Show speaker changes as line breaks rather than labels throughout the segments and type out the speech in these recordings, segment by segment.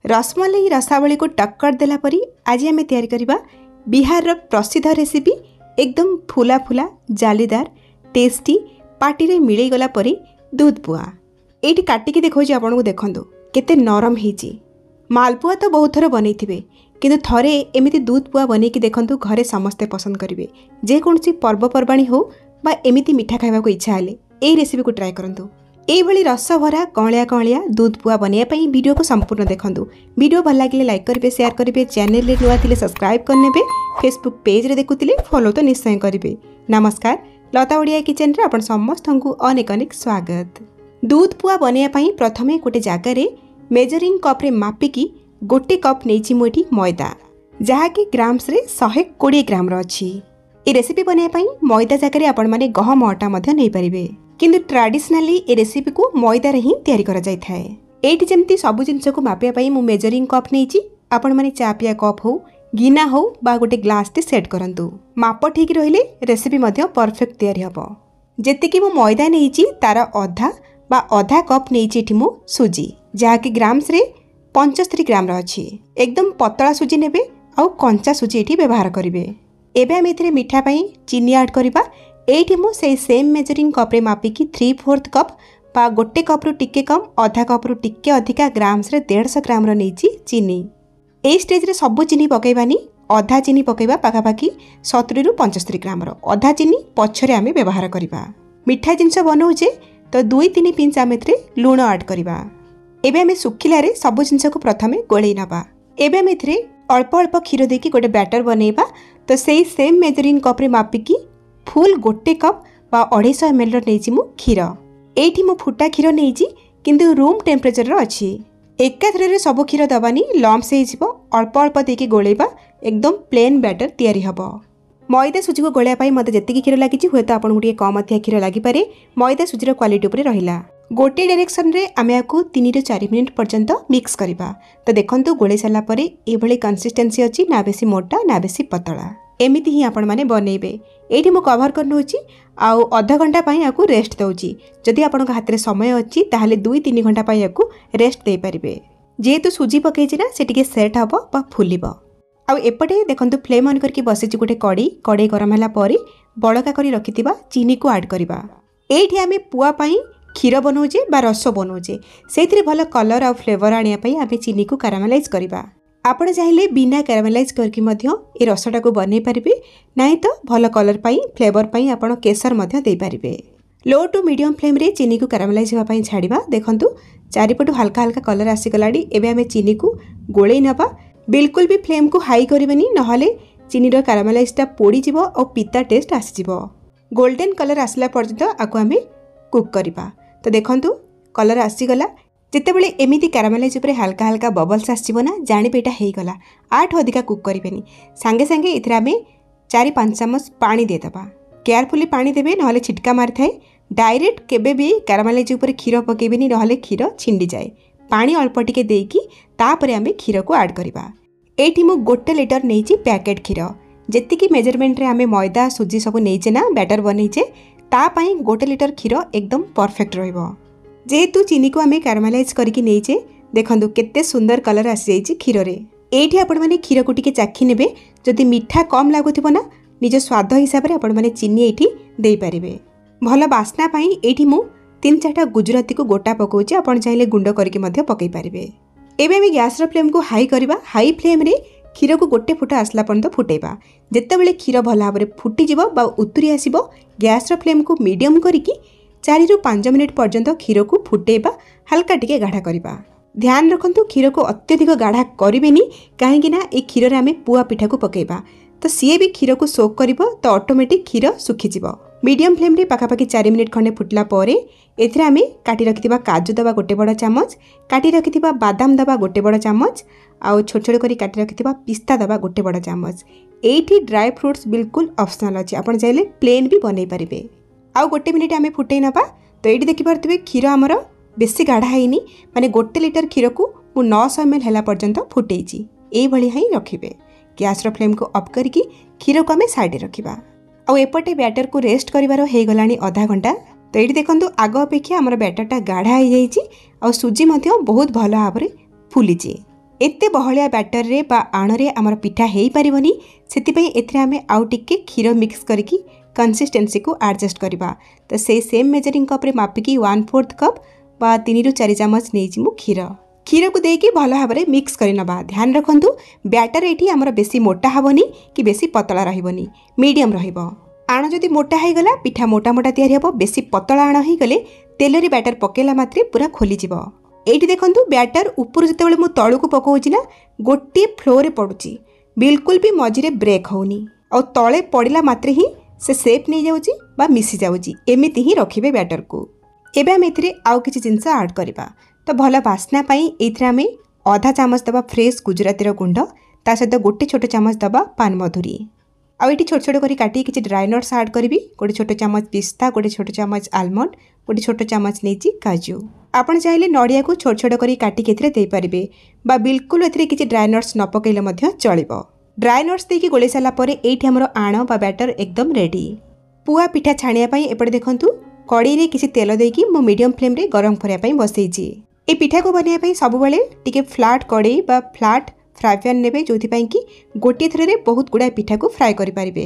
रसमलाई रसावली को टक्कर देला परी आज आम तैयारी करबा बिहार प्रसिद्ध रेसिपी एकदम फुला फुला जालीदार टेस्टी पार्टी रे मिलई गला परी दूध पुआ। एठी काटिकी देखौछि आपनको देखंतु केते नरम हेछि। मालपुआ तो बहुत थर बनैथिबे किंतु थरे एमिति दूध पुआ बनैकी देखंतु घरे समस्ते पसंद करिवे। जे कोनसी पर्वपर्वाणी हो बा एमिति मिठा खाइबा को इच्छा हेले एई रेसिपी को ट्राई करंतु। एई भली रस भरा कौलिया कौलिया दूध पुआ बनैया पई वीडियो को संपूर्ण देखंतु। वीडियो भल लागिले लाइक करिवे, शेयर करिवे, चैनल रे नुआ थिले सब्सक्राइब करनेबे, फेसबुक पेज रे देखुतिले फॉलो तो निश्चय करिवे। नमस्कार, लता ओडिया किचन रे आपण समस्तंकु अनेक अनेक स्वागत। दूध पुआ बनैया पई प्रथमे गोटे जागा रे मेजरिंग कप रे मापिकी गोटे कप नेछि मोठी मैदा जहाँकि ग्राम्स रे 120 ग्राम अछि। ए रेसिपी बनैया पई मैदा जागा रे आपण माने गहम आटा मध्ये नै परिबे किंतु ट्रेडिशनली ए रेसिपी को मैदा रे ही तैयारी करा जाय थाए। एठी जेमती सब जिंस को मापिया पई मु मेजरिंग कप नेछि। आपण माने चा पिया कप हो गिना हो बा गोटे ग्लास टे सेट करंतु। माप ठीक रहिले रेसिपी मध्ये परफेक्ट तैयारी हबो। जेतिकी मु मैदा नेछि तार आधा कप नेछि एठी मु सुजी जहाँकि ग्राम्स रे 75 ग्राम अछि। एकदम पतला सुजी नेबे आ कंचा सुजी एठी व्यवहार करिवे। एबे हम एथिरे मिठा पई चीनी ऐड करिबा। एठी मु से सेम मेजरिंग कप रे मापिकी 3/4 कप बा गोटे कप रु टिके कम आधा कप रु टिके अधिका ग्राम्स रे 150 ग्राम रो नेछि चीनी। ए स्टेज रे सब चीनी पकेबानी, आधा चीनी पकेबा पाखापाखी 70 रु 75 ग्राम रो। आधा चीनी पछरे आमे व्यवहार करिबा। मिठा जिंस बनौजे तो 2-3 पिंच आमे एथिरे लूण ऐड करिबा। एबे आमे सुखिला रे सब जिंस को प्रथमे गोळेई नबा। एबे आमे एथिरे अल्प अल्प खीर देकी गोटे बैटर बनेबा। तो सेही सेम मेजरिंग कप रे मापिकी फुल गोटे कप बा 250 ml रो नेछि मु खीर। एठी मु फुटा खीर नेछि किंतु रूम टेम्परेचर रो अछि। एकाथरे रे सब खीर दबानी, लम्स हे जिवो। अल्प अल्प देकी गोळेबा, एकदम प्लेन बैटर तैयारी हबो। मैदा सुजी को गोळया पई मते जेतिकी खीर लागिछि होय तो आपन गुटिए कम अधिया खीर लागि पारे। मैदा सुजीर क्वालिटी ऊपर रहिला। गोटे डायरेक्शन रे आमे आकु 3 ରୁ 4 मिनिट पर्यंत मिक्स करिबा। तो देखंतु गोळे सला परे ए भली कंसिस्टेंसी अछि, ना बेसी मोटा ना बेसी पतला। एमिति ही आपण माने बनेबे। एठी मु कवर कर नउची आउ आधा घंटा पई आकु रेस्ट दउची। जदि आपण हाथ रे समय अछि ताहाले 2-3 घंटा पई आकु रेस्ट दे परिबे। जेतु सुजी पकेछि ना से टिके सेट हबो बा फुलिबो। आउ एपटे देखंतु फ्लेम ऑन करके बसेछि गोटे कड़ी गरम होला परी बळका करी रखितिबा चीनी को ऐड करिबा। एठी आमे पुआ पई खीर बनौजे बा रस बनौजे सेथिरे भल कलर आ फ्लेवर आनिया पई आमे चीनी को कैरामेलाइज करिबा। आपण चाहिले बिना कैरामेलाइज करके मध्य ए रसटा को बनै परिबे, नाही तो भल कलर पई फ्लेवर पई आपण केसर मध्य दे परिबे। लो टू मीडियम फ्लेम रे चीनी को कैरामेलाइज होवा पई छाडिबा। देखंतु चारिपटु हल्का हल्का कलर आसी गलाडी। एबे आमे चीनी को गोळेई नबा। बिल्कुल भी फ्लेम को हाई करिबेनी, नहले चीनी रो कैरामेलाइजटा पोडी जिवो और पिता टेस्ट आसी जिवो। गोल्डन कलर आसला पर्यंत आकु आमे कुक करिबा। तो देखंतु कलर आसी गला। जितेबले एमिति कैरामेलाइज उपरे हल्का हल्का बबल्स आसीबो ना, जानि पेटा हेई गला। 8 अधिका कुक करिबेनी। सांगे सांगे इथरा आमे 4-5 चम्मच पानी दे दबा। केयरफुली पानी देबे, नहले छिटका मारि थाए। डायरेक्ट केबे भी कैरामेलाइज उपरे खीर पकेबेनी, नहले खीर छिंडी जाए। पानी अल्प टिके देकी तापरे आमे खीर को ऐड करिबा। एठी मु 1 लीटर नेछि पैकेट खीर। जेतिकी मेजरमेंट रे आमे मैदा सुजी सब नेइचे ना बैटर बनैचे ता पई 1 लीटर खीर एकदम परफेक्ट रहइबो। जेहेतु चीनी को आमे कैरामेलाइज करके नेइचे, देखंतु केते सुंदर कलर आसी जाइछि खीर रे। एठी आपण माने खीर को टिके चाखी नेबे। जदि मिठा कम लागुथिबो ना, निज स्वाद हिसाब रे आपण माने चीनी एठी देई परिबे। भल बास्ना पई एठी मु 3-4टा गुजराती को गोटा पकोछि। आपण चाहिले गुंड करके मध्य पकई परिबे। एबे हम गैस रो फ्लेम को हाई करिबा। हाई फ्लेम रे खीर को गोटे फुटा आसला पर्यंत फुटेबा। जेतेबेले खीर भल भाबरे फुटी जिवो बा उतुरी आसीबो, गैस रो फ्लेम को मीडियम करिकी 4 ରୁ 5 मिनिट पर्यंत खीर को फुटेबा, हल्का टिके गाढ़ा करिबा। ध्यान रखंतु खीर को अत्यधिक गाढ़ा करिबेनी, काहेकि ना ए खीर रे आमे पुआ पिठा को पकेबा। तो सीए भी खीर को सोक करिबो, तो ऑटोमेटिक खीर सुखी जिवो। मीडियम फ्लेम रे पाखापाखी 4 मिनिट खंडे फुटला परे एथिरे आमे काटी रखिथिबा काजू दबा गोटे बड़ चामच, काटी रखिथिबा बादाम दबा गोटे बड़ चामच, आउ छोट छोट करी काटी रखिथिबा पिस्ता दबा गोटे बड़ चामच। एठी ड्राई फ्रूट्स बिल्कुल ऑप्शनल अछि, आपण चाहिले प्लेन भी बनै परिबे। आउ 1 मिनिट आमे फुटै नबा। तो एठी देखि परथिबे खीर हमर बेसी गाढ़ा हैनी, माने 1 लीटर खीर को मु 900 ml हैला पर्यंत फुटैछि। एई भली हाई रखिबे। गैस रो फ्लेम को ऑफ करके खीर को आमे साइड रे रखिबा। आउ एपटे बैटर को रेस्ट करिवार हे गलानी आधा घंटा। तो एठी देखंतु आग अपेक्षा हमर बैटरटा गाढ़ा हो जाइछि, आउ सुजी मध्य बहुत भलो भाबरे फुलिछि। एते बहलिया बैटर रे बा आण रे आमर पिठा हेई परिबनी सेति एथिरे आमे आउ टिके क्षीर मिक्स करके कंसिस्टेंसी को एडजस्ट करवा। तो से सेम मेजरिंग कप रे मापिकी 1/4 कप बा 3 ରୁ 4 चामच नहीं मु क्षीर को देकी भल भाव में मिक्स करनबा। ध्यान रखंतु बैटर एठी आमर बेसी मोटा हबनी कि बेसी पतला रहिबनी, मीडियम रहिबो। आण जदि मोटा हो गला पिठा मोटा मोटा तैयारी हबो, बेसी पतला आण हो गले तेल रे बैटर पकेला मात्रे पूरा खोली जिवो। एठी देखंतु बैटर ऊपर जतेबेले मु तळु को पकोउची ना गोटे फ्लोर रे पडुची, बिल्कुल भी मझिरे ब्रेक होनी और तळे पड़िला मात्रे ही से सेप नहीं जाउची बा मिसी जाउची। एमिति ही रखिबे बैटर को। एबे हम एथिरे आउ किछि जिंस ऐड करबा। तो भल बास्ना पाई एथिरे आमे आधा चामच दबा फ्रेश गुजराती रो गुंड, ता सहित गोटे छोट चामच दबा पान मधुरी। आउ एठी छोट छोट करी काटी किछि ड्राई नट्स ऐड करबी। गोटे छोट चामच पिस्ता, गोटे छोट चामच आलमंड, गोटे छोट चामच नेची काजू। आपण चाहिले नड़िया को छोट छोट करी काटी केथिरे देई परिबे बा बिल्कुल एथिरे किछि ड्राई नट्स न पकेइले मध्य चलिबो। ड्राई नट्स देकी गोले साला परे एठी हमरो आण बा बैटर एकदम रेडी। पुआ पिठा छाणिया पई एपटे देखंतु कड़ी रे किछि तेल देकी मो मीडियम फ्लेम रे गरम करिया पई बसैछि। ए पिठा को बनिया पई सब बेले टिके फ्लैट कड़ी बा फ्लैट फ्राई पैन नेबे, जोथि पई कि गोटे थरे रे बहुत गुडा पिठा को फ्राई करि परिबे।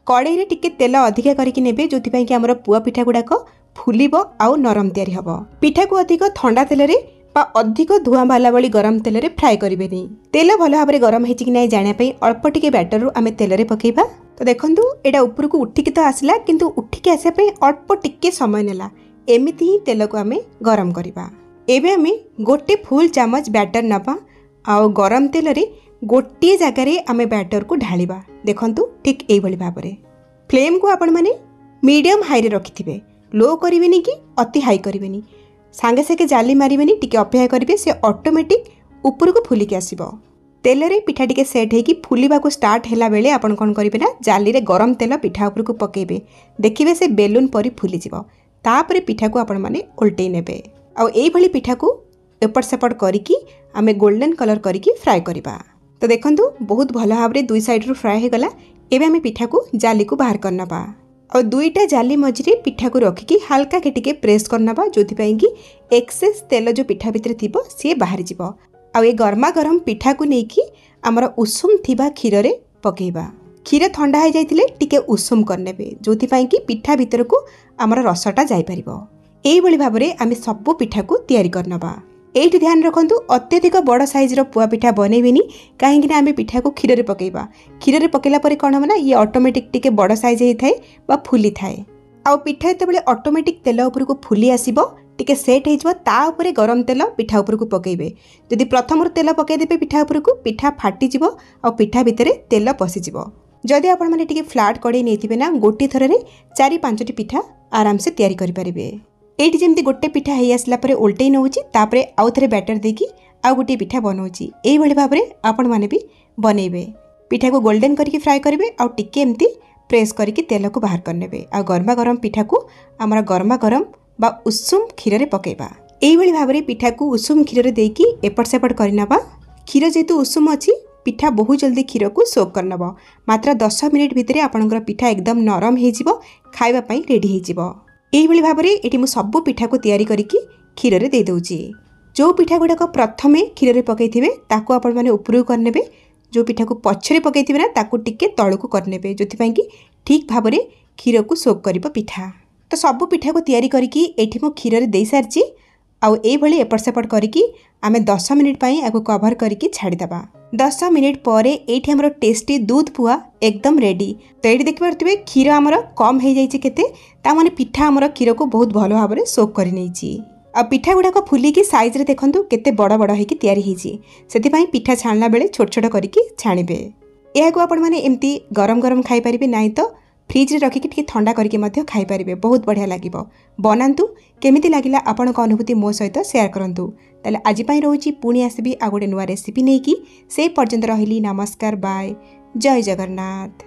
कड़ी रे टिके तेल अधिका करिकि नेबे, जोथि पई कि हमरो पुआ पिठा गुडाक फुलिबो आउ नरम तयारी हबो। पिठा को अधिक ठंडा तेल रे बा अधिक धुआं बाला वाली गरम तेल रे फ्राई करिबेनी। तेल भल भाव में गरम हेछि कि नै जानिया पई अल्प टिके बैटर रु आमे तेल रे पकेइबा। तो देखंतु एडा ऊपर को उठिकी तो आसला, किंतु उठिकी आसे पई अल्प टिके समय नेला। एमिति ही तेल को आमे गरम करिबा। एबे आमे गोटे फुल चामच बैटर नबा आउ गरम तेल रे गोटे जगह रे आमे बैटर को ढालिबा। देखंतु ठीक एई भली भाव रे फ्लेम को आपण माने मीडियम हाई रे रखिथिबे, लो करिवेनी कि अति हाई करिवेनी। सांगे सांगे जाली मारिबेनी, टिके अपेक्षा करिवे, से ऑटोमेटिक ऊपर को फुलिक आसीबो। तेल रे पिठा टिके सेट हेकी फुलिबा को स्टार्ट हैला बेले आपण कोन करिवे ना जाली रे गरम तेल पिठा ऊपर को पकेइबे। देखिबे से बेलून परी फुली जिवो। तापरे पिठा को आपण माने उल्टेई नेबे। आ एई भली पिठा को एपट सेपट करिकी आमे गोल्डन कलर करिकी फ्राई करिबा। तो देखंतु बहुत भल भाव रे दुई साइड रु फ्राई हे गला। एबे आमे पिठा को जाली को बाहर करनबा और दुईटा जाली मझिरे पिठा को रखिकी हल्का के टिके प्रेस करनबा, जोथि पई कि एक्सेस तेल जो पिठा भितरे थिबो से बाहर जिवो। आ ए गरमा गरम पिठा को नेकी हमर उषुम थिबा क्षीर रे पकेइबा। क्षीर ठंडा हो जाइतिले टिके उषुम करनेबे, जोथि पई कि पिठा भितर को हमर रसटा जाई परिबो। एई भली भाव रे आमे सब पिठा को तयारी करनबा। एठी ध्यान रखंतु अत्यधिक बड़ साइज रो पुआ पिठा बनेबेनी, काहेकि ना आमे पिठा को क्षीर रे पकेइबा। क्षीर रे पकेला परे कोन हमना ये ऑटोमेटिक टिके बड़ साइज हेइ थाए बा फुली थाए। आ पिठा एतबेले ऑटोमेटिक तेल ऊपर को फुली आसीबो, टिके सेट हेइजबो। ता ऊपर गरम तेल पिठा ऊपर को पकेइबे। जदि प्रथम तेल पकेइ देबे पिठा ऊपर को, पिठा फाटी जिवो आ पिठा भितरे तेल पसि जिवो। जदि आपण माने टिके फ्लैट कड़ी नेथिबे ना गोटी थरे रे 4-5टी पिठा आराम से तयारी करि परिबे। एठी जेमति गोटे पिठा हेइ आसला परे उल्टेई नउची, तापरे आउ थरे बैटर देकी आउ गोटे पिठा बनउची। एई भली भाबरे आपण माने भी बनेइबे। पिठा को गोल्डन करके फ्राई करिवे आउ टिके एमती प्रेस करके तेल को बाहर करनेबे। आ गरमा गरम पिठा को हमरा गरमा गरम बा उषुम क्षीर रे पकेइबा। एई भली भाबरे पिठा को उषुम क्षीर रे देकी एपट सेपट करिनबा। क्षीर जेतु उषुम अछि पिठा बहुत जल्दी क्षीर को सोक करनबो। मात्र 10 मिनिट भितरे आपनकर पिठा एकदम नरम हे जिवो, खाइबा पई रेडी हे जिवो। एई भली भाबरे एठी मु सब पिठा को तयारी करिकी क्षीर रे दे दउची। जो पिठा गुडा को प्रथमे क्षीर रे पकेइथिबे ताको आपण माने ऊपरू करनेबे। जो पिठा को पछरे पकेइथिबे ना ताको टिके तळु को करनेबे, जोथि पई कि ठीक भाबरे क्षीर को सोक करिबो पिठा। तो सब पिठा को तयारी करिकी एठी मु क्षीर रे देई सारची। आउ एई भली एपट सेपट करिकी आमे 10 मिनिट पई आको कवर करिकी छाडी दबा। 10 मिनिट परे एठी हमरो टेस्टी दूध पुआ एकदम रेडी। तो एठी देखि परथिबे क्षीर हमरो कम हे जाईची केते, ता माने पिठा हमरो क्षीर को बहुत भलो भाबरे सोक करि नैची। आ पिठा गुडा को फुली की साइज रे देखंतु केते बड़ बड़ हे की तयारी हेची। सेति पई पिठा छाणला बेले छोट छोट करिकी छाणिबे। एहा को आपण माने एम्ति गरम गरम खाई परिबे, नाही तो फ्रिज रे रखिकी टिके ठंडा करके मध्य खाई परिबे। बहुत बढ़िया लागिबो। बनांतु केमिति लागिला आपनक अनुभूति मो सहित शेयर करंतु। ताले आज पई रहउची पुणी आसीबी आ गोटे नुवा रेसिपी नेकी। से पर्यंत रहिली नमस्कार, बाय, जय जगन्नाथ।